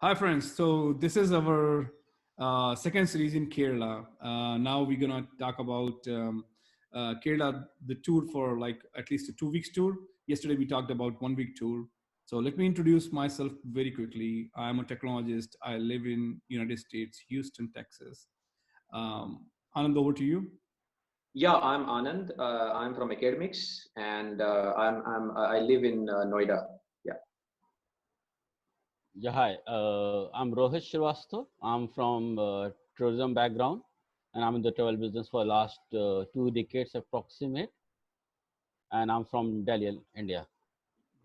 Hi, friends. So this is our second series in Kerala. Now we're gonna talk about Kerala, the tour for like at least a 2 weeks tour. Yesterday we talked about 1 week tour. So let me introduce myself very quickly. I'm a technologist. I live in United States, Houston, Texas. Anand, over to you. Yeah, I'm Anand. I'm from academics, and I live in Noida. Yeah. Yeah, hi. I'm Rohit Srivastava. I'm from tourism background, and I'm in the travel business for last 2 decades approximate. And I'm from Delhi, India.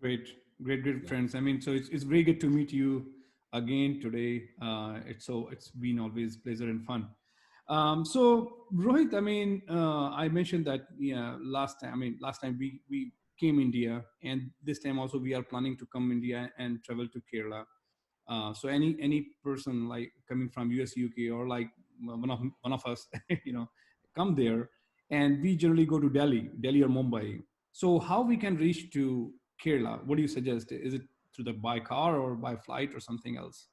Great, great Yeah. friends. I mean, so it's very good to meet you again today. It's been always pleasure and fun. So Rohit, I mean, I mentioned that yeah, last time. I mean, last time we came India, and this time also we are planning to come India and travel to Kerala. So any person like coming from US, UK, or like one of us, you know, come there, and we generally go to Delhi or Mumbai. So how we can reach to Kerala? What do you suggest? Is it through the by car or by flight or something else?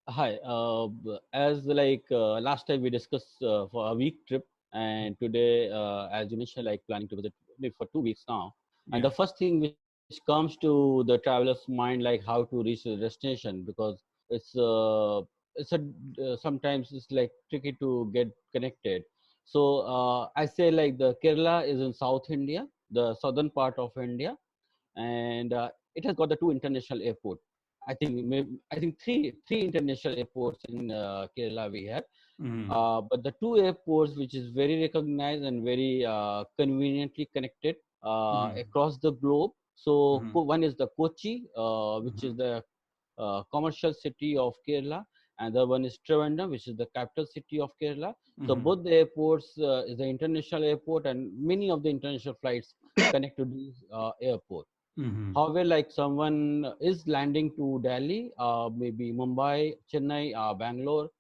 Hi. As like last time we discussed for a week trip, and today, as you mentioned, like planning to visit for 2 weeks now. And Yeah. the first thing which comes to the traveler's mind, like how to reach the destination, because it's a sometimes it's like tricky to get connected. So I say like the Kerala is in South India, the southern part of India, and it has got the two international airport. I think three international airports in Kerala we have. Mm-hmm. But the two airports which is very recognized and very conveniently connected Mm-hmm. across the globe. So Mm-hmm. one is the Kochi, which Mm-hmm. is the commercial city of Kerala, and the one is Trivandrum, which is the capital city of Kerala. So Mm-hmm. both the airports is the international airport, and many of the international flights connect to this airport. Mm-hmm. However, like someone is landing to Delhi, maybe Mumbai, Chennai, Bangalore,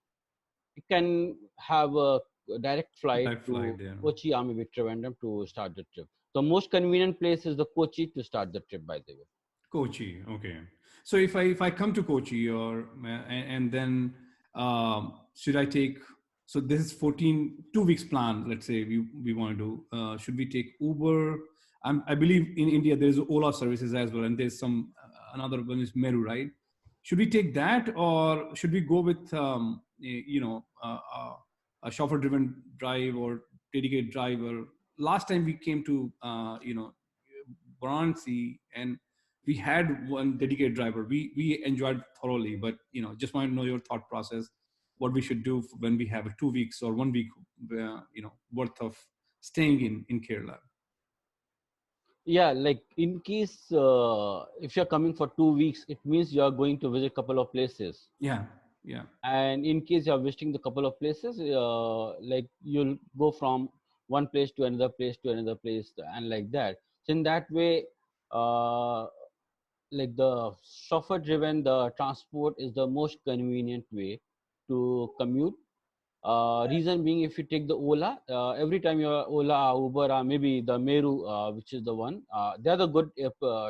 you can have a direct flight Direct flight to there. Kochi or maybe Trivandrum to start the trip. The most convenient place is the Kochi to start the trip, by the way. Kochi. Okay. So if I come to Kochi or and then should I take, so this is 2 weeks plan, let's say we want to do, should we take Uber? I believe in India there's Ola services as well, and there's some another one is Meru, right? Should we take that, or should we go with a chauffeur driven drive or dedicated driver? Last time we came to Varanasi, and we had one dedicated driver. We enjoyed thoroughly, but just want to know your thought process. What we should do when we have a 2 weeks or 1 week, worth of staying in Kerala. Yeah, like in case if you're coming for 2 weeks, it means you are going to visit a couple of places. Yeah, yeah. And in case you're visiting the couple of places, like you'll go from one place to another place to another place, and like that. So in that way, uh, like the chauffeur driven the transport is the most convenient way to commute. Reason being, if you take the Ola, every time you're Ola, Uber, or maybe the Meru, which is the one, they're the good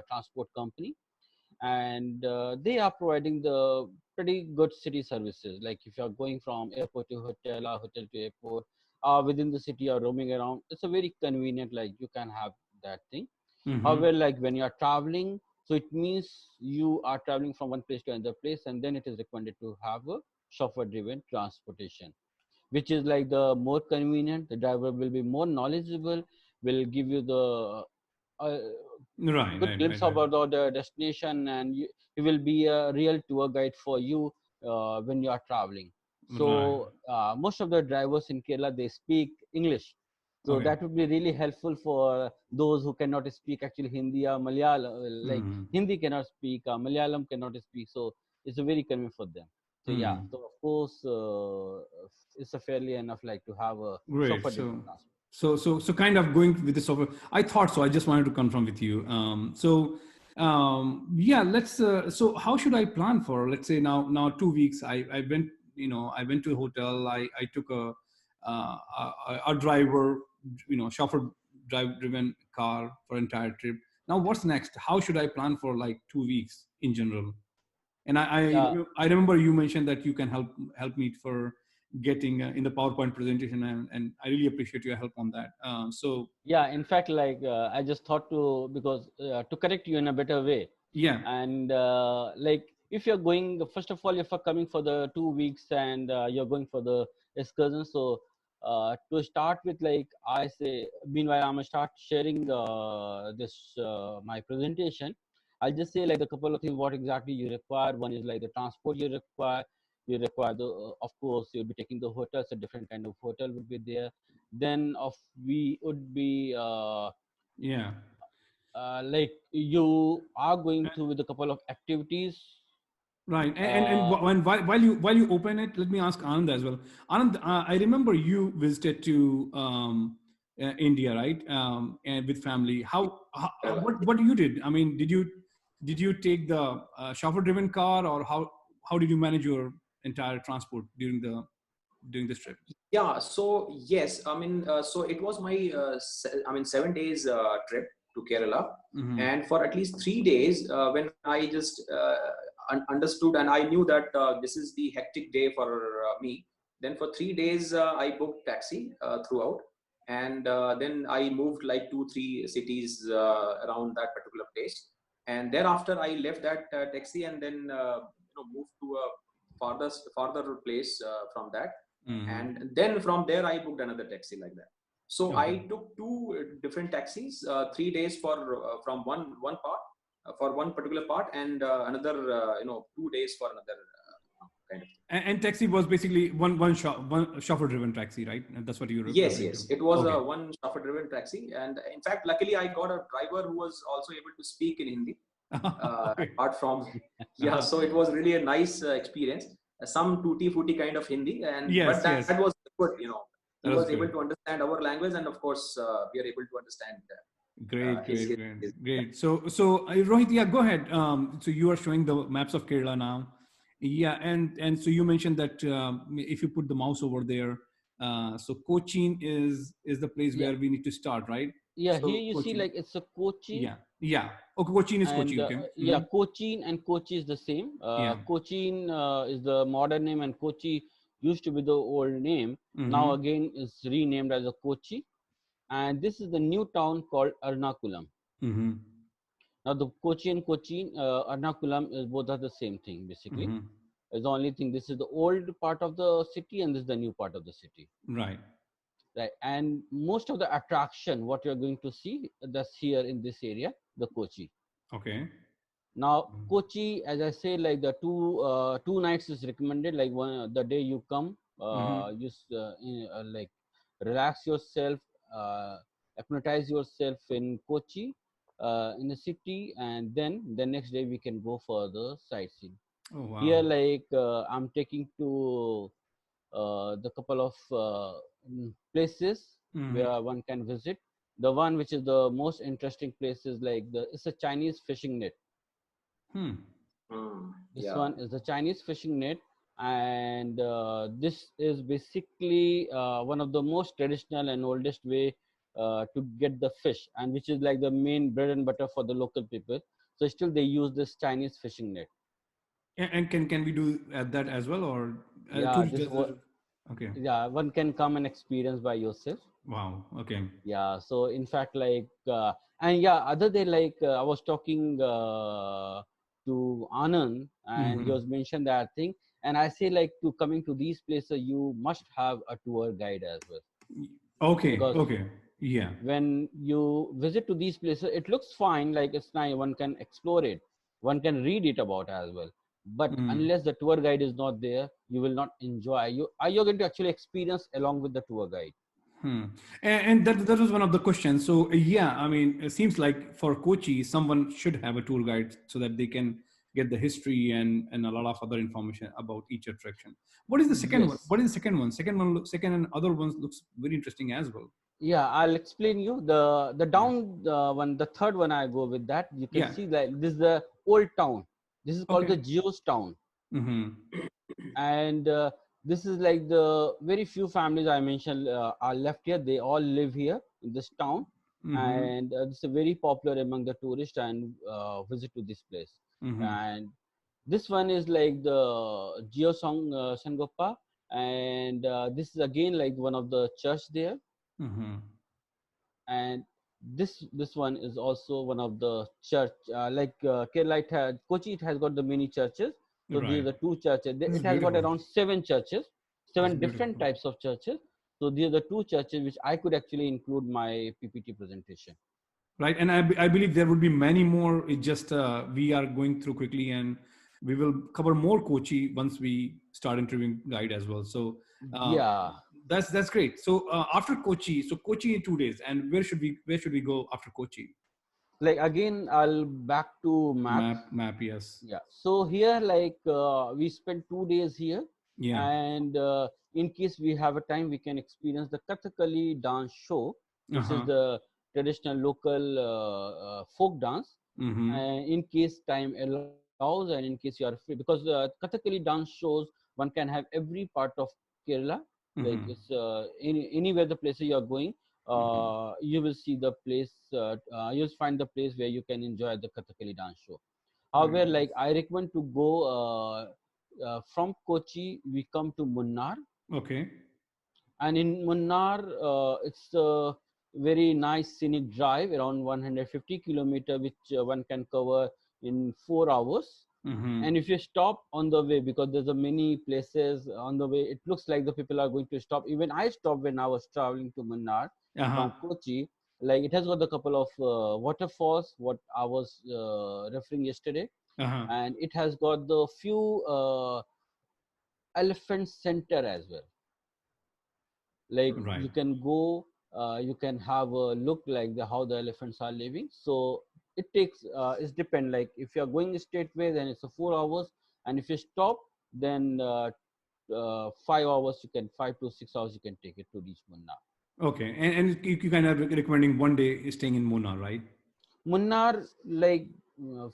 transport company, and they are providing the pretty good city services. Like if you're going from airport to hotel or hotel to airport, within the city or roaming around, it's a very convenient. Like you can have that thing. Mm-hmm. However, like when you are traveling, so it means you are traveling from one place to another place, and then it is recommended to have a chauffeur-driven transportation, which is like the more convenient. The driver will be more knowledgeable, will give you the uh, Right, good right, right, glimpse right. about the destination, and he will be a real tour guide for you when you are traveling. Right. So most of the drivers in Kerala, they speak English, so Okay. that would be really helpful for those who cannot speak actually Hindi or Malayalam. Like Mm-hmm. Hindi cannot speak, Malayalam cannot speak, so it's a very convenient for them. So yeah, Mm-hmm. so of course it's a fairly enough like to have a Great. chauffeur driven So, transport. kind of going with the software. I thought so. I just wanted to confirm with you. Yeah, let's. So, how should I plan for? Let's say now 2 weeks. I went. I went to a hotel. I took a driver. Chauffeur drive driven car for entire trip. now what's next? How should I plan for like 2 weeks in general? And Yeah, I remember you mentioned that you can help me for getting in the PowerPoint presentation, and I really appreciate your help on that. So yeah. In fact, like I just thought to, because to correct you in a better way, yeah, and like if you're going, first of all, if you're coming for the 2 weeks and you're going for the excursion, so to start with, like I say, meanwhile I'm gonna start sharing this my presentation. I'll just say like a couple of things what exactly you require. One is like the transport you require. You require the of course you'll be taking the hotels. A different kind of hotel would be there. Then of we would be yeah. like you are going through with a couple of activities. Right, and Uh, while you open it, let me ask Anand as well. Anand, I remember you visited to India, right? And with family. Kerala. What you did? I mean, did you take the chauffeur-driven car, or how did you manage your entire transport during this trip? Yeah, so yes, I mean, so it was my, 7 days trip to Kerala, Mm-hmm. and for at least 3 days, when I just understood and I knew that this is the hectic day for me. Then for 3 days, I booked taxi throughout, and then I moved like 2, 3 cities around that particular place, and thereafter I left that taxi and then moved to a farther place from that, Mm-hmm. and then from there I booked another taxi like that. So I Okay. took two different taxis, 3 days for from one part, for one particular part, and another 2 days for another kind of thing. And taxi was basically one chauffeur-driven taxi, right? And that's what you're Yes, referring to. yes, it was a Okay. one chauffeur driven taxi, and in fact luckily I got a driver who was also able to speak in Hindi, Okay. apart from yeah, Uh-huh. so it was really a nice experience. Some tutti frutti kind of Hindi, and but Yes, yes, that was good, he that was was able good. to understand our language, and of course we are able to understand Great, his, great, his great, his great. So Rohit, yeah, go ahead. So you are showing the maps of Kerala now. Yeah, and so you mentioned that if you put the mouse over there, so Cochin is the place yeah, where we need to start, right? yeah. Here So you see Cochin, like it's a Kochi, yeah, yeah. Okay, Cochin is Kochi, and okay. yeah, Hmm. Cochin and Kochi is the same. Yeah. Cochin is the modern name, and Kochi used to be the old name. Now Mm-hmm. again is renamed as a Kochi, and this is the new town called Ernakulam. Mm-hmm. Now the Kochi and Cochin, Ernakulam is both are the same thing basically. Mm-hmm. Is the only thing. This is the old part of the city, and this is the new part of the city, Right. right? And most of the attraction, what you're going to see, that's here in this area, the Kochi. Okay. Now, Kochi, as I say, like the 2 nights is recommended. Like one the day you come, Mm-hmm. like relax yourself, uh, acclimatize yourself in Kochi, in the city, and then the next day we can go for the sightseeing. Oh Here, wow. like I'm taking to the couple of places Mm-hmm. where one can visit. The one which is the most interesting place is like it's a Chinese fishing net. Hmm. This yeah. one is the Chinese fishing net, and this is basically one of the most traditional and oldest way to get the fish, and which is like the main bread and butter for the local people. So still they use this Chinese fishing net. And can we do that as well, or Yeah, tourist this does what, it? Okay. yeah, one can come and experience by yourself. Wow. Okay. Yeah, so in fact, like and yeah, other day, like I was talking to Anand, and he Mm-hmm. was mentioned that thing, and I say like to coming to these places you must have a tour guide as well, Okay. because Okay. Yeah. when you visit to these places it looks fine, like it's nice, one can explore it, one can read it about as well, but Mm. unless the tour guide is not there you will not enjoy, you are you going to actually experience along with the tour guide. Hmm. And that was one of the questions. So yeah, I mean, it seems like for Kochi, someone should have a tour guide so that they can get the history and a lot of other information about each attraction. What is the second one? Yes. What is the second one? Second and other ones looks very interesting as well. Yeah, I'll explain you the Yeah. down one, the third one. I go with that. You can Yeah. see that this is the old town. This is called Okay. the Geo's town, Mm-hmm. and this is like the very few families I mentioned are left here. They all live here in this town, and it's a very popular among the tourists and visit to this place. And this one is like the Geosong Sangoppa, and this is again like one of the church there. And this one is also one of the church, like Kerala, Kochi, it has got the many churches. So these are the two churches. It has got around 7 churches, 7 different types of churches. So these are the 2 churches which I could actually include my PPT presentation. Right, and I believe there would be many more. It just we are going through quickly, and we will cover more Kochi once we start interviewing guide as well. So yeah, that's great. So after Kochi, so Kochi in 2 days, and where should we go after Kochi? Like again, I'll back to map. Yes. Yeah. So here, like we spent 2 days here. Yeah. And in case we have a time, we can experience the Kathakali dance show, which is the traditional local folk dance. And in case time allows, and in case you are free, because Kathakali dance shows, one can have every part of Kerala. Like it's anywhere the places you are going, you will see the place. You'll find the place where you can enjoy the Kathakali dance show. However, like I recommend to go from Kochi, we come to Munnar. Okay. And in Munnar, it's a very nice scenic drive, around 150 kilometer, which one can cover in 4 hours. And if you stop on the way, because there's a many places on the way, it looks like the people are going to stop. Even I stopped when I was traveling to Munnar from Kochi. Like it has got a couple of waterfalls, what I was referring yesterday. And it has got the few elephant center as well. Like you can go, you can have a look like how the elephants are living. So it takes, it depends. Like if you are going straight way, then it's a 4 hours. And if you stop, then 5 hours, 5 to 6 hours you can take it to reach Munnar. Okay. And you kind of recommending 1 day staying in Munnar, right? Munnar, like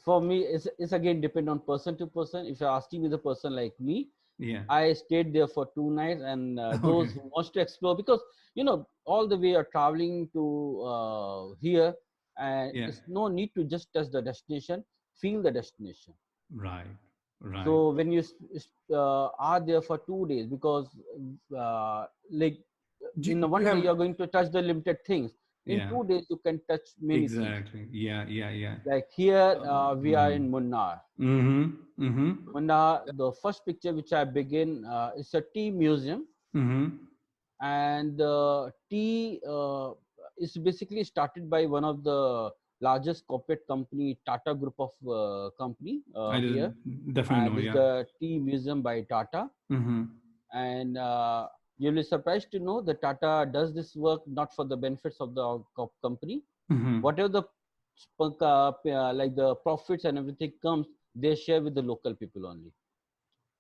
for me, is again depend on person to person. If you're asking me the person like me, I stayed there for 2 nights, and those who wants to explore, because all the way are traveling to here, and it's no need to just touch the destination, feel the destination. Right. So when you are there for 2 days, because like in the 1 day you're going to touch the limited things. In 2 days you can touch many things. Exactly. Yeah. Like here we are in Munnar. Munnar, the first picture which I begin is a tea museum. And the tea is basically started by one of the largest corporate company, Tata Group of company here. Definitely know, the tea museum by Tata. And you'll be surprised to know that Tata does this work not for the benefits of the company. Whatever the like the profits and everything comes, they share with the local people only.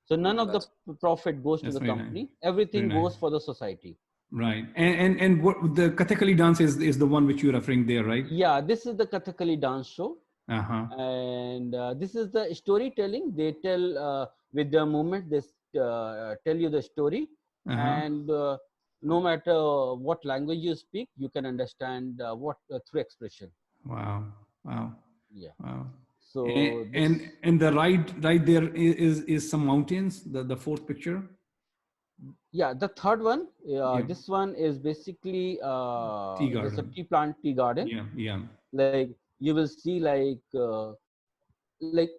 So none of the profit goes to the company. Everything goes for the society. Right. And what the Kathakali dance is the one which you're referring there, right? Yeah, this is the Kathakali dance show. And this is the storytelling. They tell with their movement, they tell you the story. And no matter what language you speak, you can understand what through expression. Wow. Yeah. Wow. So and the right there is some mountains. The fourth picture. Yeah, the third one. This one is basically it's a tea plant, tea garden. Yeah. Like you will see like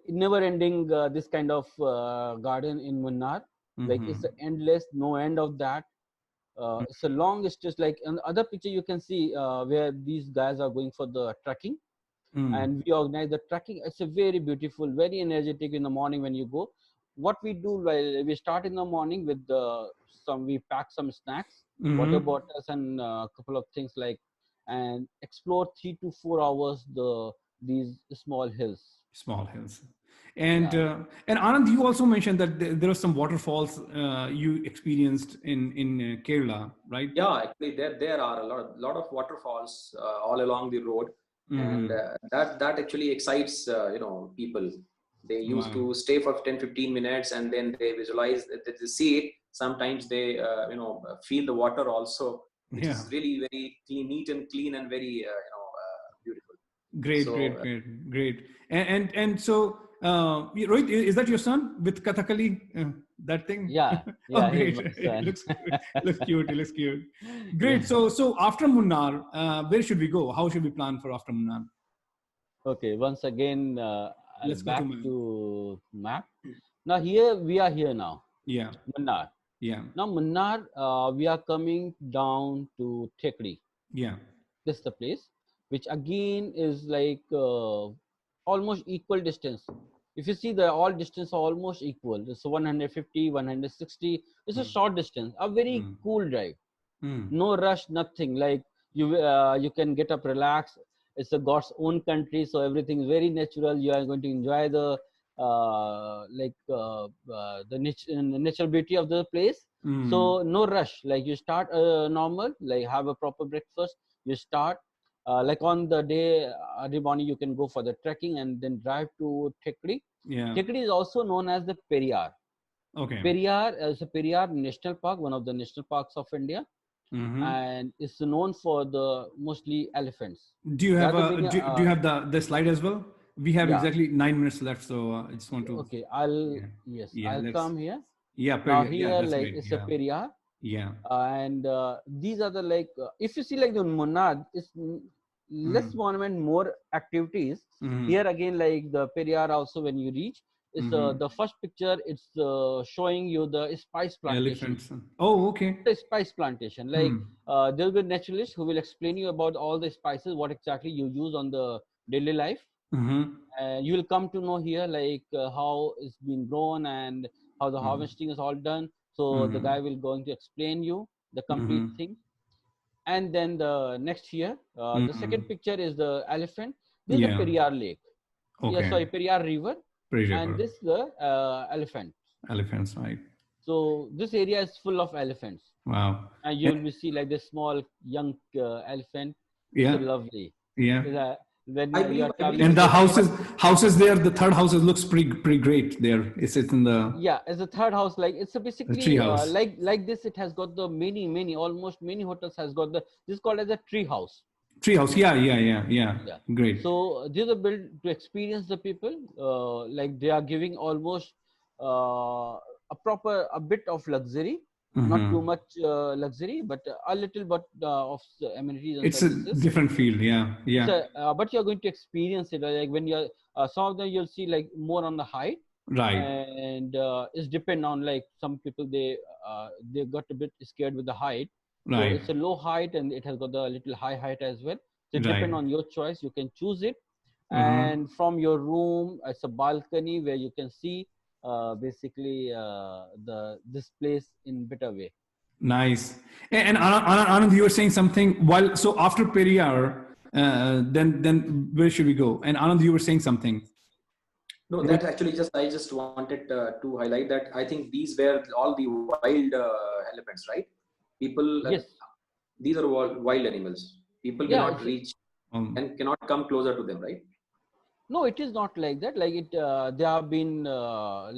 never-ending this kind of garden in Munnar. Like it's endless, no end of that. It's a long stretch. Like in the other picture, you can see where these guys are going for the trekking, and we organize the trekking. It's a very beautiful, very energetic in the morning when you go. What we do, we start in the morning with we pack some snacks, water bottles, and a couple of things and explore 3 to 4 hours these small hills. And Anand, you also mentioned that there are some waterfalls you experienced in Kerala, right? Yeah, actually there are a lot of waterfalls all along the road, and that actually excites people. They used to stay for 10-15 minutes, and then they visualize that they see it. Sometimes they feel the water also, which is really very clean, neat and clean, and very Great, So great, great, great. And so, Rohit, is that your son with Kathakali? That thing? Yeah, Oh, yeah, he's great! my It son. looks good. Looks cute. It looks cute. Great. Yeah. So after Munnar, where should we go? How should we plan for after Munnar? Okay. Once again, I'll Let's go to back Munnar. to map. Now here we are here now, Yeah, Munnar. yeah, Now Munnar, we are coming down to Tekri. yeah. This is the place, which again is like almost equal distance. If you see, the all distance are almost equal. It's 150, 160. It's a Mm, short distance, a very mm, cool drive. mm, No rush, nothing. Like you can get up, relax. It's a God's own country, so everything is very natural. You are going to enjoy the natural beauty of the place. mm. So no rush. Like you start normal, like have a proper breakfast. You start like on the day early morning, you can go for the trekking and then drive to Tekri. Yeah. Tekri is also known as the Periyar. Okay. Periyar is a Periyar National Park, one of the national parks of India, Mm-hmm. and it's known for the mostly elephants. Do you They are have the a big, do you have the slide as well? We have yeah. exactly 9 minutes left, so I just want to. Okay, Yeah, yes, yeah. I'll Let's. come here. Yeah, Now yeah. here, That's like great. it's a Yeah, Periyar, yeah. and these are the like if you see like the Munnar, it's less Mm-hmm. monument, more activities. Mm-hmm. Here again, like the Periyar also, when you reach, it's Mm-hmm. the first picture. It's showing you the spice plantation. Elephants. Oh, okay. The spice plantation, like Hmm. there will be naturalists who will explain you about all the spices, what exactly you use on the daily life. Mm-hmm. You will come to know here like how it's been grown and how the Mm-hmm. harvesting is all done. So the Mm-hmm. guy will going to explain you the complete Mm-hmm. thing. And then the next here, the Mm-hmm. second picture is the elephant. This is the Yeah. Periyar Lake. Yeah, Okay. sorry, Periyar River, Pretty and river. this is the elephant. Elephants, right? So this area is full of elephants, Wow. and you will see like this small young elephant. It's so Yeah. lovely. Yeah. When I you believe, are I believe traveling And with the the houses there, the third house looks pretty great there. It's in the yeah, as a third house, like it's a tree basically house. like this. It has got the many almost many hotels has got the this is called as a tree house. Tree house. Yeah, yeah, yeah, yeah. Yeah. Great. So these are built to experience the people. Like they are giving almost a bit of luxury, not too Mm-hmm. much luxury, but a little bit of amenities and It's a services. different field. Yeah, yeah. So, but you're going to experience it like when you're some of them you'll see like more on the height, Right, and it's depend on like some people they got a bit scared with the height, so right, it's a low height and it has got a little high height as well. So it right. depend on your choice, you can choose it. Uh-huh. And from your room it's a balcony where you can see basically the this place in better way. Nice. And Anand, you were saying something while so after Periyar, then where should we go? And Anand, you were saying something. no, that actually I just wanted to highlight that I think these were all the wild elephants, right? People, Yes. these are wild animals. People Yeah, cannot reach Um, and cannot come closer to them, right? no, it is not like that. Like it, they have been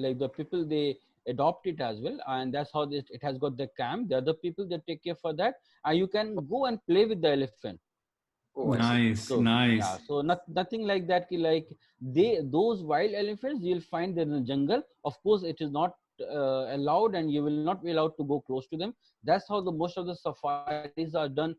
like the people they adopt it as well, and that's how it has got the camp. The other people they take care for that, and you can go and play with the elephant. Oh, I see. nice, So nice. yeah, so nothing like that. Like those wild elephants you'll find in the jungle. Of course, it is not allowed, and you will not be allowed to go close to them. That's how the most of the safaris are done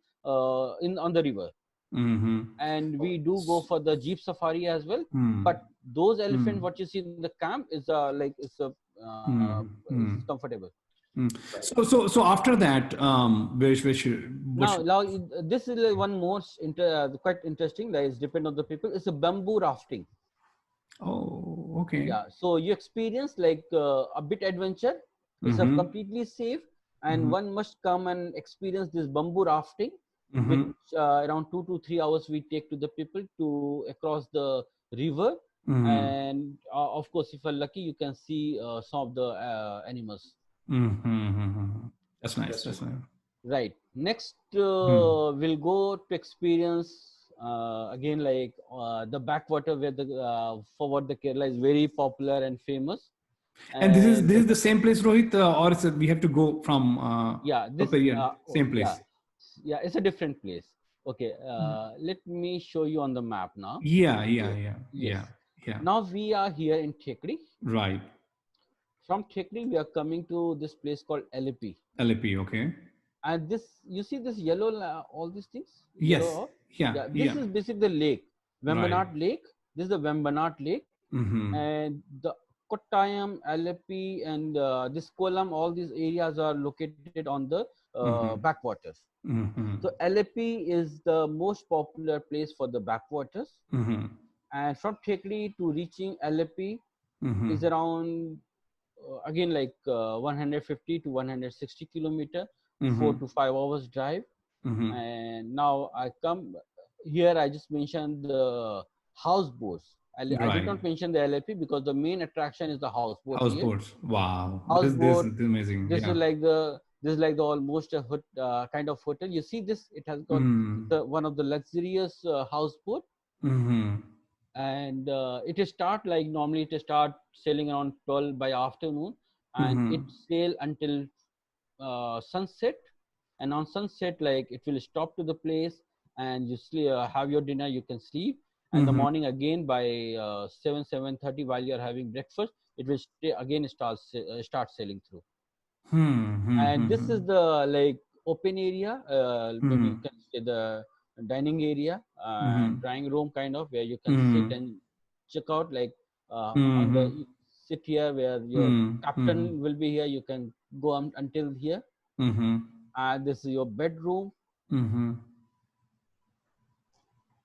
in on the river. Mm-hmm. And we do go for the jeep safari as well, Mm. but those elephants Mm. what you see in the camp is like Mm. it's comfortable. Mm. So after that, where should what should, Now this is like one more quite interesting that is depend on the people. It's a bamboo rafting. oh, okay. Yeah, so you experience like a bit adventure. It's a Mhm. completely safe, and Mhm. one must come and experience this bamboo rafting, Mhm. which around 2 to 3 hours we take to the people to across the river. Mhm. And of course, if you're lucky, you can see some of the animals. Mhm. That's nice. That's nice. Right. Next, Hmm. we'll go to experience again like the backwater where the forward the Kerala is very popular and famous. And this is the same place, Rohit, or we have to go from yeah, this Paparian? Same place. yeah, it's a different place. Okay, let me show you on the map now. Yeah, Yes. yeah. Now we are here in Thekri. Right. From Thekri, we are coming to this place called LP. LP, okay. And this, you see this yellow, all these things? Yes. Yellow. Yeah, Yeah, this yeah. is basically the lake, Right. Vembanad Lake. This is the Vembanad Lake. Mm-hmm. And the Kottayam, LP, and this Kolam, all these areas are located on the backwaters. Mm-hmm. So LP is the most popular place for the backwaters. Mm-hmm. And from Thekri to reaching LP Mm-hmm. is around again like 150 to 160 kilometer, 4 to 5 hours drive. Mm-hmm. And now I come here, I just mentioned the houseboats. I did not mention the LP because the main attraction is the houseboat here. Houseboats. Wow. Houseboat. This is amazing. This Yeah. is like the almost a kind of hotel. You see this, it has got the one of the luxurious houseboat. Mm-hmm. And it start like normally it start sailing around 12 by afternoon, and it sail until sunset. And on sunset, like it will stop to the place, and you sleep, have your dinner, you can sleep. And the morning again by 7:30 while you're having breakfast, it will again start sailing through. And this is the like open area, maybe you can say the dining area and drawing room kind of, where you can sit and check out, like on the sit here where your captain will be here, you can go until here. And this is your bedroom.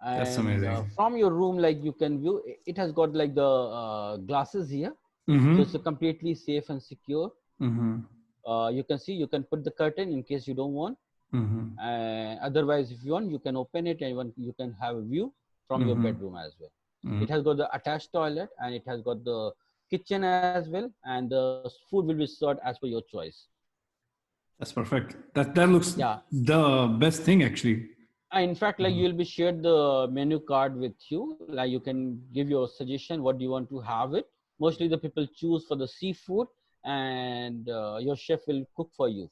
That's And amazing. from your room, like you can view, it has got like the glasses here, so it's completely safe and secure. You can see, you can put the curtain in case you don't want. Otherwise, if you want, you can open it and you can have a view from your bedroom as well. It has got the attached toilet, and it has got the kitchen as well, and the food will be served as per your choice. That's perfect. That looks the best thing actually. In fact, like you will be shared the menu card with you. Like you can give your suggestion, what do you want to have it. Mostly the people choose for the seafood, and your chef will cook for you.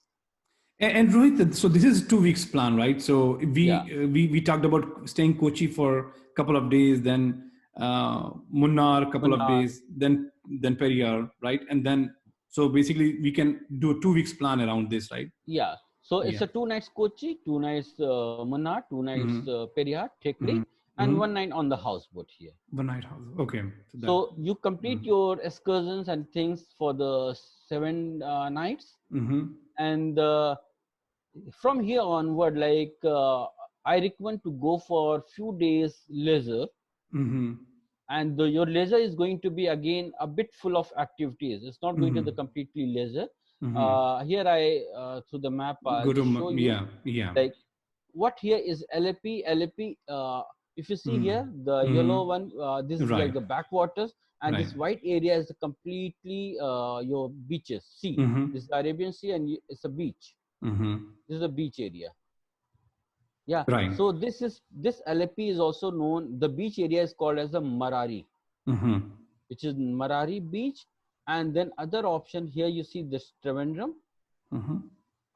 And Rohit, so this is 2 weeks plan, right? So we talked about staying Kochi for a couple of days, then Munnar couple of days, then Periyar, right? And then so basically we can do a 2 weeks plan around this, right? Yeah. So it's a 2 nights Kochi, 2 nights Munnar, 2 nights Periyar, Thekri, and 1 night on the houseboat here. 1 night house. Okay. So you complete your excursions and things for the 7 nights, and from here onward, like I recommend to go for few days leisure. And your leisure is going to be again a bit full of activities. It's not going to be completely leisure. Here I through the map I'll show you. Like what here is LP. If you see here the yellow one, this is like the backwaters, and this white area is completely your beaches. Sea. This is the Arabian Sea, and it's a beach. This is a beach area. Yeah. Right. So this LP is also known. The beach area is called as the Marari, which is Marari beach. And then other option here, you see this Trivandrum,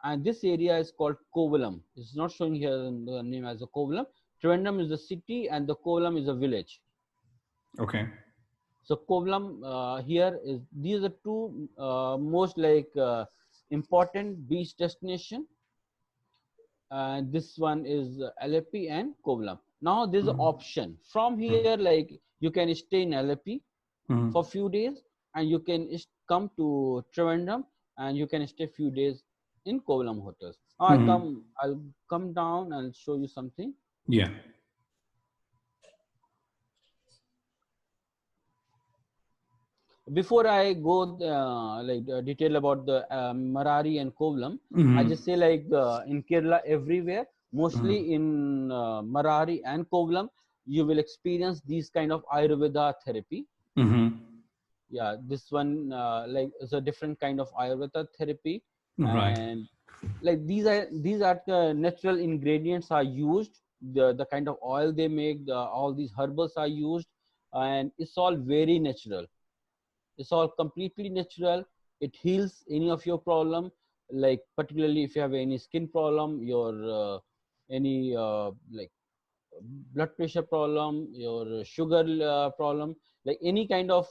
and this area is called Kovalam. It's not showing here the name as a Kovalam. Trivandrum is the city, and the Kovalam is a village. Okay. So Kovalam here is, these are the two most like important beach destination. This one is LP and Kovalam. Now there's an option from here, like you can stay in LP for few days, and you can come to Trivandrum, and you can stay few days in Kovalam hotels. Now I'll come down and show you something. Yeah. Before I go detail about the Marari and Kovalam, I just say like in Kerala everywhere, mostly in Marari and Kovalam, you will experience these kind of Ayurveda therapy. Yeah, this one like is a different kind of Ayurveda therapy, and like these are the natural ingredients are used. The kind of oil they make, all these herbals are used, and it's all very natural. It's all completely natural. It heals any of your problem, like particularly if you have any skin problem, your any like blood pressure problem, your sugar problem, like any kind of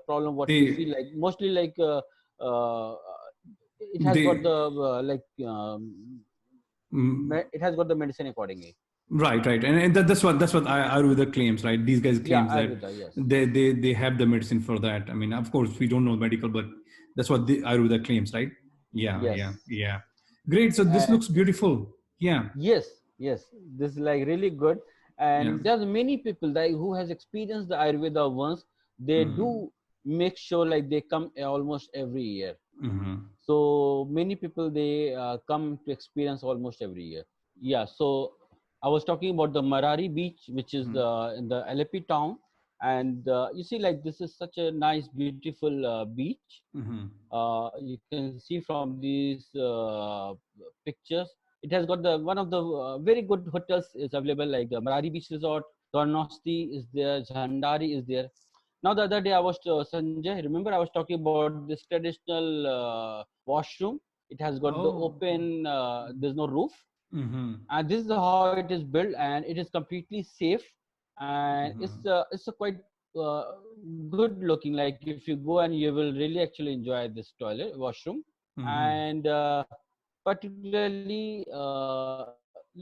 problem what you They feel like, mostly like uh, it has got they the mm, it has got the medicine accordingly. right, and that's what Ayurveda claims, right? These guys Yeah, claims that Ayurveda, yes. they have the medicine for that. I mean, of course, we don't know medical, but that's what the Ayurveda claims, right? Yeah, Yes. yeah, yeah. Great. So this And looks beautiful. Yeah, yes, yes, this is like really good. yeah. And there's many people that who has experienced the Ayurveda once, they Mm-hmm. do make sure like they come almost every year. Mm-hmm. So many people they come to experience almost every year. Yeah, so I was talking about the Marari beach, which is the in the Alleppey town. And you see, like this is such a nice beautiful beach. Mm-hmm. You can see from these pictures, it has got the one of the very good hotels is available, like the Marari Beach Resort, Tornosti is there, Jhandari is there. Now the other day I was Sanjay, remember I was talking about this traditional washroom. It has got the Oh. open, there's no roof, Mm-hmm. and this is how it is built, and it is completely safe, and Mm-hmm. it's a quite uh, good looking. Like if you go, and you will really actually enjoy this toilet washroom. Mm-hmm. And particularly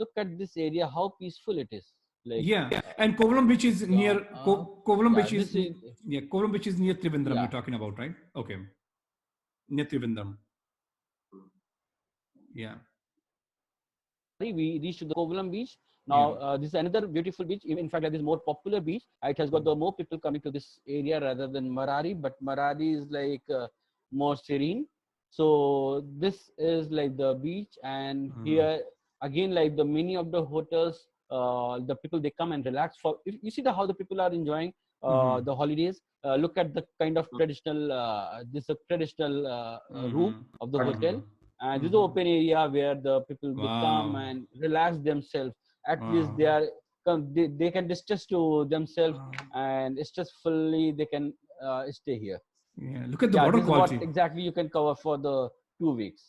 look at this area, how peaceful it is. Like Yeah, and Kovalam Beach is near Kovalam yeah, Beach this is is, yeah, Kovalam Beach is near Trivandrum. yeah, You're talking about, right? Okay, near Trivandrum. Yeah. we reached to the Kovalam beach. Yeah. Now, this is another beautiful beach. In fact, this is more popular beach. It has got the more people coming to this area rather than Marari, but Marari is like more serene. So this is like the beach, and Mm-hmm. here again, like the many of the hotels, the people they come and relax. For if you see the how the people are enjoying Mm-hmm. the holidays. Look at the kind of traditional this traditional room Mm-hmm. of the But hotel, Mm-hmm. and this is an Mm-hmm. open area where the people they come Wow. and relax themselves. At least Wow. they are they can distress to themselves, Wow. and stressfully they can stay here. Yeah. Look at the Yeah, water this is what quality. exactly you can cover for the 2 weeks.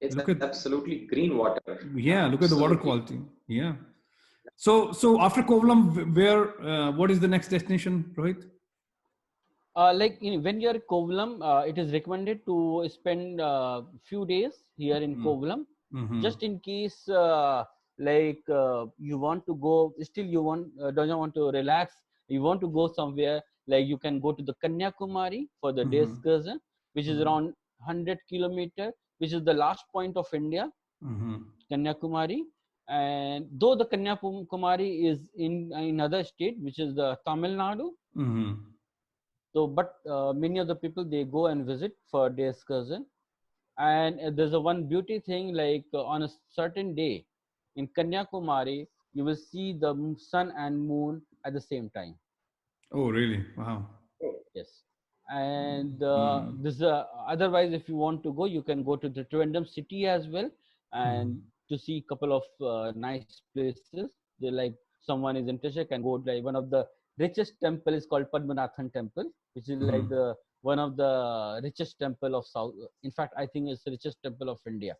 it's Look at absolutely green water. yeah. Look at the water Absolutely. quality. Yeah. So after Kovalam, where what is the next destination, Rohit? Like when you're in Kovalam, it is recommended to spend few days here in Kovalam, Mm-hmm. just in case you want to go, still you want doesn't want to relax, you want to go somewhere, like you can go to the Kanyakumari for the day Mm-hmm. excursion, which is Mm-hmm. around 100 kilometer, which is the last point of India, Mm-hmm. Kanyakumari. And though the Kanyakumari is in another state, which is the Tamil Nadu, Mm-hmm. so, but many of the people they go and visit for day excursion, and there's a one beauty thing, like on a certain day in Kanyakumari, you will see the sun and moon at the same time. Oh, really? Wow. Yes, and Mm-hmm. this otherwise, if you want to go, you can go to the Trivandrum city as well, and to see a couple of nice places. They like someone is interested can go, like one of the richest temple is called Padmanathan Temple, which is like Mm-hmm. the one of the richest temple of South. In fact, I think it's the richest temple of India.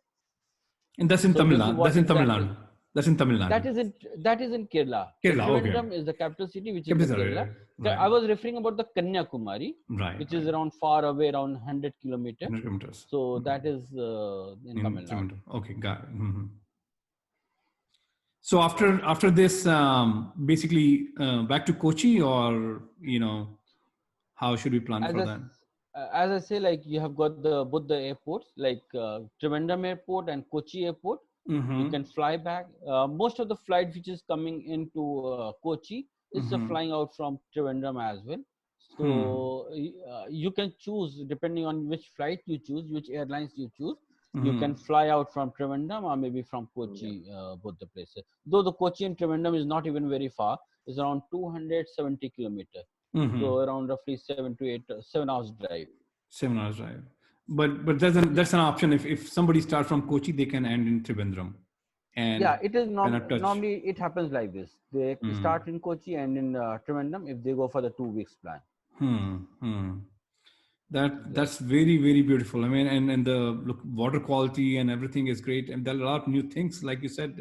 And that's in So Tamil this is Nadu. That's what in Tamil exactly Nadu. That's in Tamil Nadu. that is in Kerala. The Kerala. Okay. Trivandrum is the capital city, which is the Capital. Kerala. Right. I was referring about the Kanyakumari, Right. which is Right. around far away, around 100 kilometer. 100 kilometers. So Okay. that is in Tamil In Nadu. Trivandrum. Okay. Got it. Mm-hmm. So after this, basically back to Kochi, or how should we plan As for I, that? as I say, like you have got the both the airports, like Trivandrum Airport and Kochi Airport. You Mm-hmm. can fly back. Most of the flight which is coming into Kochi is Mm-hmm. flying out from Trivandrum as well. Hmm. So you can choose depending on which flight you choose, which airlines you choose. You Mm-hmm. can fly out from Trivandrum or maybe from Kochi, both the places. Though the Kochi and Trivandrum is not even very far, it's around 270 kilometers. Mm-hmm. So around roughly 7 hours drive. 7 hours drive. But that's an option. If somebody starts from Kochi, they can end in Trivandrum, and Yeah, it is kind of touch. normally it happens like this. They Mm. start in Kochi and in Trivandrum if they go for the 2 weeks plan. Hmm. Hmm. That's Exactly. very, very beautiful. I mean, and the look, water quality and everything is great, and there are a lot of new things, like you said.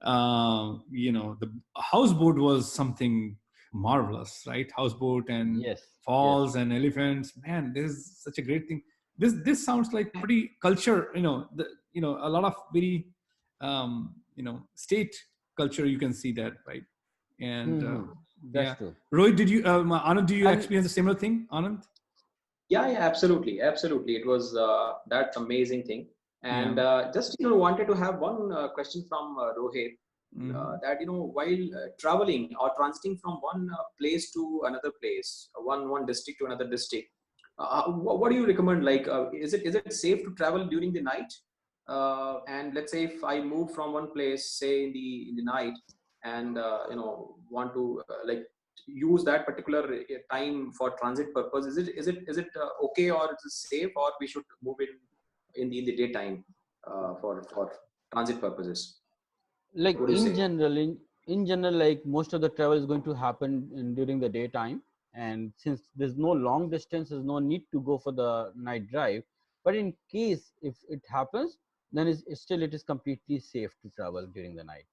The houseboat was something marvelous, right? Houseboat and Yes, yes. falls and elephants. Man, this is such a great thing. This sounds like pretty culture. A lot of very state culture. You can see that, right? And Hmm. That's yeah, true. Rohit, did you Anand? Do you And experience a similar thing, Anand? Yeah, absolutely, absolutely. It was that amazing thing. Yeah. And just wanted to have one question from Rohit. Mhm. That while traveling or transiting from one place to another place, one district to another district, what do you recommend? Like, is it safe to travel during the night? And let's say if I move from one place, say in the night, and want to like use that particular time for transit purpose, is it okay, or is it safe, or we should move in the daytime for transit purposes? like What do you say? in general, like most of the travel is going to happen during the daytime, and since there's no long distance, there's no need to go for the night drive. But in case if it happens, then it is completely safe to travel during the night.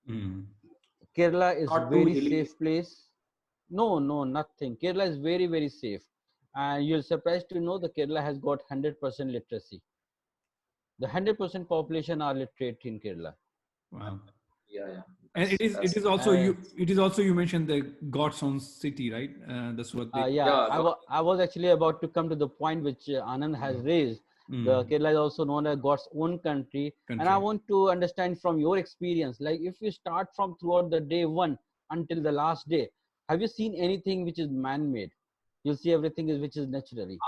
Mm. Kerala is Not too very hilly. safe place. No, nothing. Kerala is very, very safe. And you're surprised to know the Kerala has got 100% literacy. The 100% population are literate in Kerala. Wow. Yeah, yeah. And it That's is it that's is also Uh, you mentioned the God's own city, right? That's what they call. yeah, yeah. I was actually about to come to the point which Anand has raised. The Mm. Kerala is also known as God's own country. And I Country. want to understand from your experience, like if you start from throughout the day one until the last day, have you seen anything which is man-made? You'll see everything is which is naturally.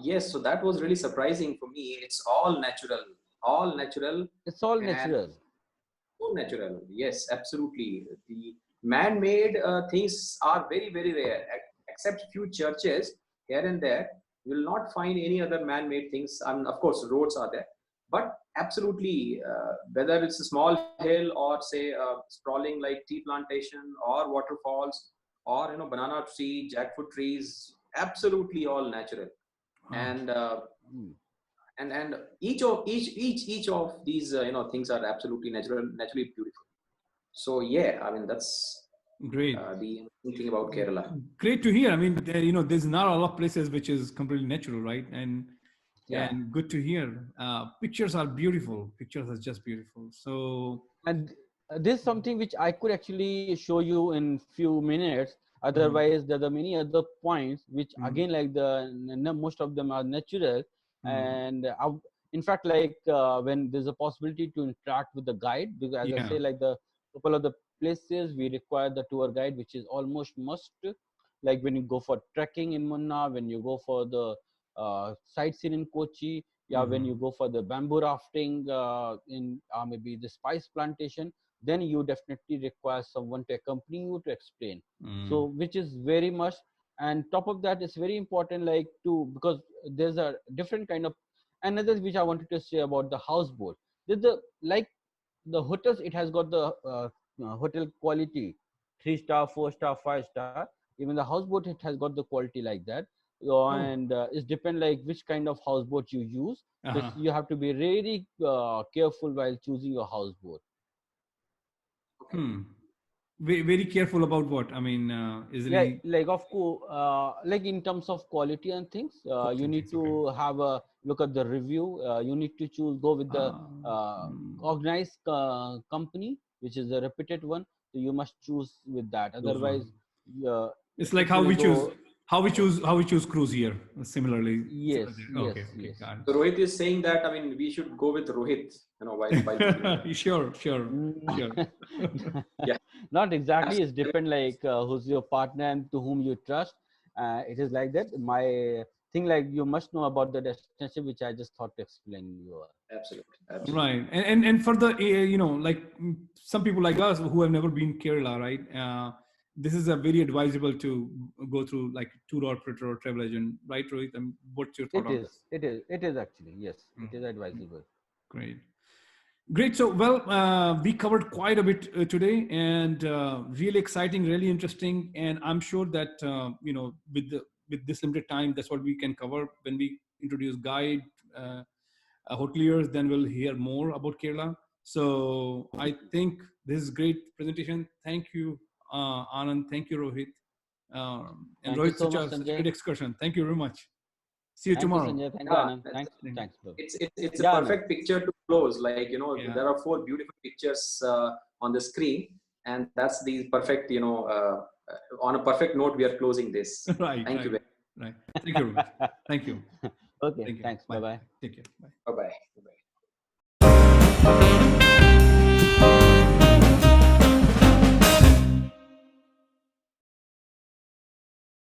Yes. So that was really surprising for me. It's all natural, It's all and natural. so natural. Yes, absolutely. The man-made things are very, very rare. Except few churches here and there, you will not find any other man-made things. Of course, roads are there, but absolutely, whether it's a small hill or say sprawling like tea plantation or waterfalls or banana tree, jackfruit trees, absolutely all natural. Wow. And Hmm. and each of these things are absolutely naturally beautiful. So yeah, I mean that's Great. the interesting thing about Kerala. Great to hear. I mean, there's not a lot of places which is completely natural, right? Yeah. And good to hear. Pictures are beautiful. Pictures are just beautiful. So, And this is something which I could actually show you in few minutes. mhm, Otherwise, there are many other points which mhm, again, like most of them are natural. mhm. And in fact, like when there's a possibility to interact with the guide, because as I Yeah. say, like the couple of the places we require the tour guide, which is almost must. Like when you go for trekking in Munnar, when you go for the sightseeing in Kochi, yeah, when you Mhm, go for the bamboo rafting in maybe the spice plantation, then you definitely require someone to accompany you to explain. So mm, which is very much, and top of that it's very important, like to, because there's a different kind of, another which I wanted to say about the houseboat. There's the, like the hotels, it has got the hotel quality, 3 star, 4 star, 5 star. Even the houseboat, it has got the quality like that. oh, And it depends like which kind of houseboat you use. So uh-huh. you have to be really careful while choosing your houseboat. Okay. Hmm. Very careful about what? I mean, Yeah, easily like of course, like in terms of quality and things, quality you and need things. Okay. to have a look at the review. You need to choose, go with the Uh, uh, mm, organized company, which is a reputed one. So you must choose with that. those Otherwise, one. uh, It's like it will go. how we choose cruise here. Similarly, Yes, yes, okay, okay, yes. got So Rohit is saying that, I mean, we should go with Rohit, while booking. it. Sure, sure, Mm, sure. Yeah, Not exactly. It's absolutely. depend like who's your partner and to whom you trust. It is like that. My thing, like you must know about the destination, which I just thought to explain you. Absolutely. Absolutely. Right, and for the like some people like us who have never been Kerala, right? This is a very advisable to go through like tour operator or travel agent, right, Rohit? What's your thought It on is. this? It is. It is actually, yes. It is Mhm. advisable. Great. Great. So, well, we covered quite a bit today, and really exciting, really interesting. And I'm sure that with this limited time, that's what we can cover when we introduce guide, hoteliers. Then we'll hear more about Kerala. So I think this is great presentation. Thank you, Anand. Thank you, Rohit. And Thank you Rohit, so much, such a Sanjay. great excursion. Thank you very much. See you Thank you, tomorrow. Sanjay. Thank you, Yeah, Anand. Thanks. Thank you. Thanks, bro. it's Yeah, a Anand. perfect picture to close. Like, you know, Yeah. there are 4 beautiful pictures on the screen, and that's the perfect, you know, on a perfect note, we are closing this. Right. Thank you. Right. Thank you very much. Thank you. Okay, Thank you. thanks. Bye. Bye-bye. Take care. Bye. Bye bye.